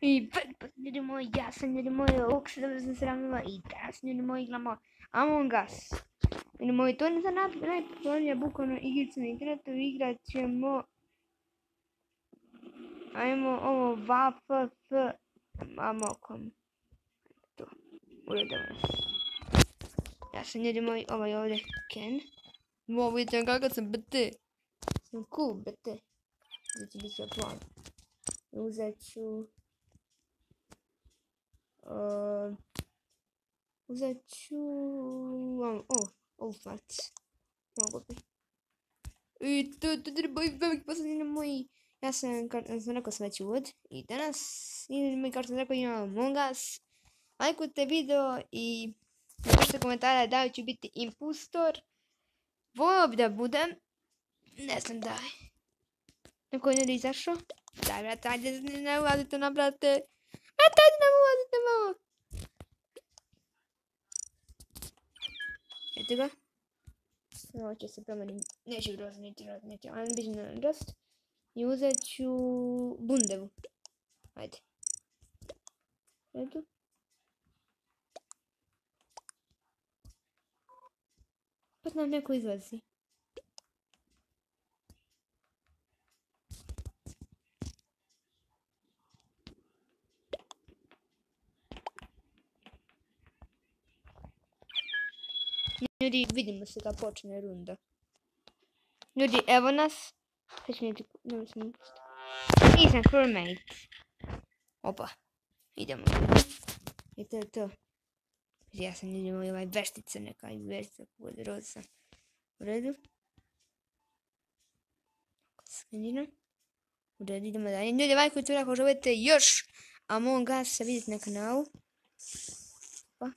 I ljudi moji, ja sam ljudi moji, ovog se dobro sam sramila i danas ljudi moji igramo Among Us. Ljudi moji, to je za najpopularnija bukvalno igrica na internetu, igrat ćemo... Ajmo ovo VFF Amokom. To, uredimo nas. Ja sam ljudi moji, ovaj ovdje Ken. Ovo vidite kakav sam BT. Sam cool BT. Znači bit će plan. Uzet ću... ovu farc. Mogu bi. I to treba i veliki posljednji moji. Ja sam rekao sam već uvod. I danas, kao što sam rekao, imamo Among Us. Lajkujte video i napišite komentare da li ću biti impostor. Volio bi da budem. Ne znam da li. Neko je ljudi izašao. Daj, brate, ajde, ne ulazite na, brate. Brate, ajde, ne ulazite malo. Eto ga. Ovo će se promenim. Neću grozniti, ali bit će na rost. I uzet ću bundevu. Ajde. Eto. Pa nam neko izlazi. Ljudi, vidimo se kad počne runda. Ljudi, evo nas. Sad ću neći... Nisam crewmate. Opa. Idemo. I to je to. Ja sam ljudi moj ovaj veštica neka i veštica kod rosa. U redu. Sredina. U redu, idemo dalje. Ljudi, lajkujte ako želite još Among Us vidjeti na kanalu. Opa.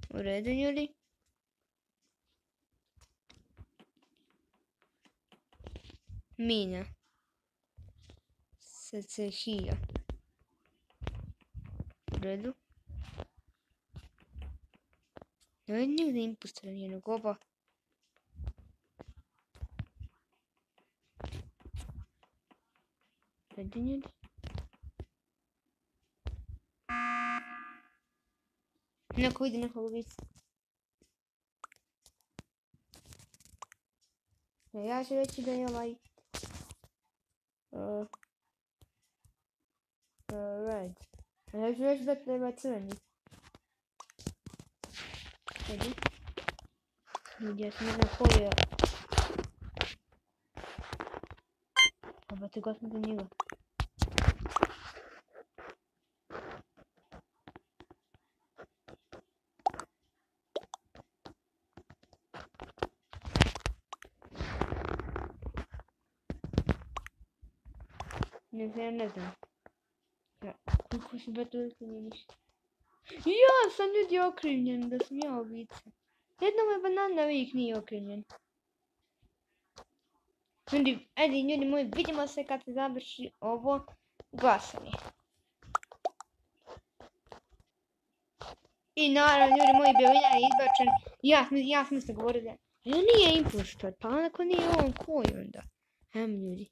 U redu, ljudi. Mina. Sacehija. U redu. Ne vidim nigdje impostora nijednog, opa. U redu, ljudi. Neko vidi nekog biti. Ja ću reći da je ovaj... red. A ja ću reći da treba crveni. Vidi. Ljudi, ja sam ne znam koji je... Oba te god sam za njega. Ne znam. Kako su beto okrivljeni? Ja sam ljudi okrivljen, da sam ja ubica. Jednom je banana uvijek nije okrivljen. Ljudi, ajde ljudi moji, vidimo se kad se završi ovo glasanje. I naravno ljudi moji, Belina je izbačen. Ja sam se govorio da... Ali nije impostor, pa onako nije on koji onda. Ljudi.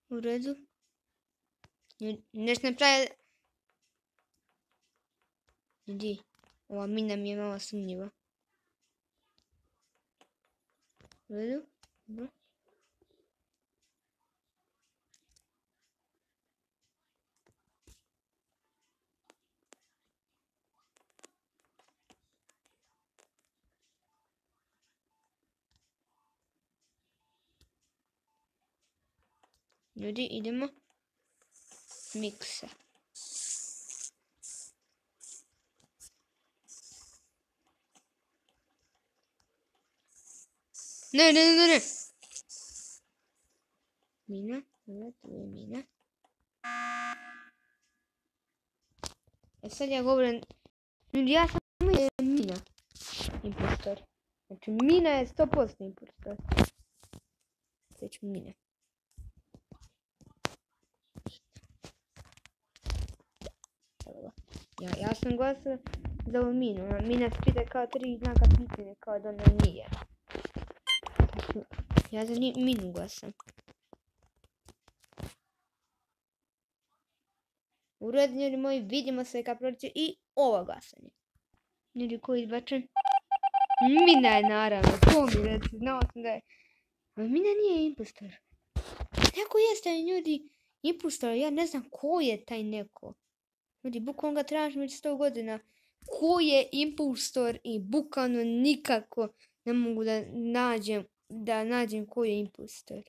U redu. Nešto ne pravi... Ljudi, ova mina mi je malo sumnjiva. U redu. Dobro. Ljudi, idemo. Miksa. Ne. Mina, tu je mina. Sad ja govorim... Ljudi, ja sam mina. Impostor. Znači, Mina je 100% impostor. Već Mine. Ja sam glasala za ovu Minu. Mina se pita kao 3 znaka pitanja, kao da ona nije. Ja za Minu glasam. U redu, ljudi moji, vidimo se kad prođe i ovo glasanje. Ljudi, ko je izbačen? Mina je, naravno, to mi reći, znao sam da je. Ali Mina nije impostor. Neko jeste, ljudi, impostor, ja ne znam ko je taj neko. Ljudi, bukvalno ga tražim već 100 godina. Ko je impostor i bukvalno nikako ne mogu da nađem ko je impostor.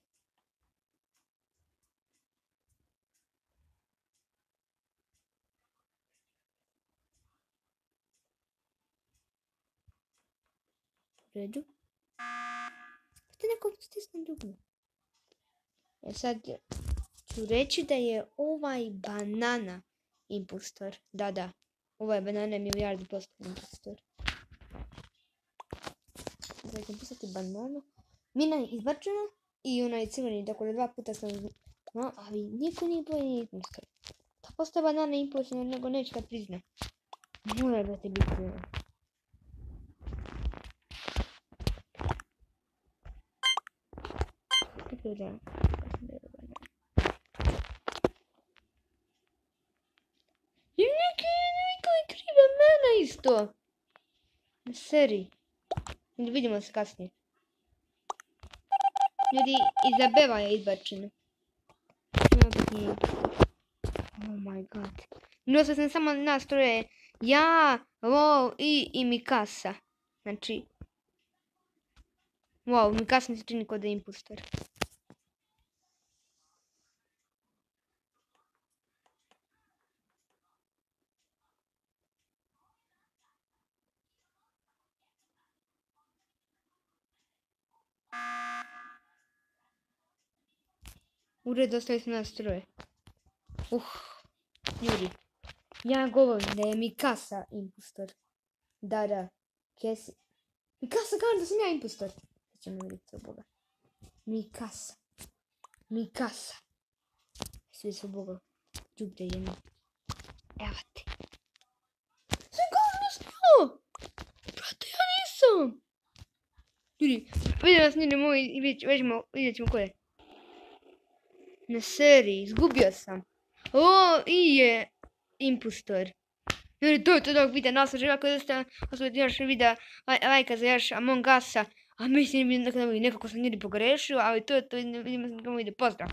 U redu. Te neko stisne dugme. Sad ću reći da je ovaj banana impostor. Da. Ovaj banana je milijardu posto impostor. Sada ću pisati banana. Mina je izbačena i ona je crveni. Dakle, 2 puta sam znao, ali niko nije bolji impostor. Ta postoje banana impostor, nego neće da prizna. Mora da te biti ona. Tako da. I niko je krive mene isto. Na seriji. Vidimo se kasnije. Ljudi, Izabela je izbačena. Oh my god. Nosio sam samo nas troje. Ja, Wow i Mikasa. Znači. Wow, Mikasa mi se čini kod da je impostor. U redu, ostali smo nas troje. Ljudi. Ja govorim da je Mikasa impostor. Da. Kesi. Mikasa kaže da sam ja impostor. Sad ćemo vidjeti svoj boga. Mikasa. Svi svoj boga. Džubre jedno. Evo ti. Sve kao nismo! Brate, ja nisam! Ljudi, vidim vas ljudi moji i vidjet ćemo ko je. Na seriji, izgubio sam. I je impostor. Ljudi, to je to dok videa nas želja koji ostavite još videa lajka za još Among Usa. A mislim nekako sam ljudi pogrešio, ali to je to, vidimo se nekako ide, pozdrav.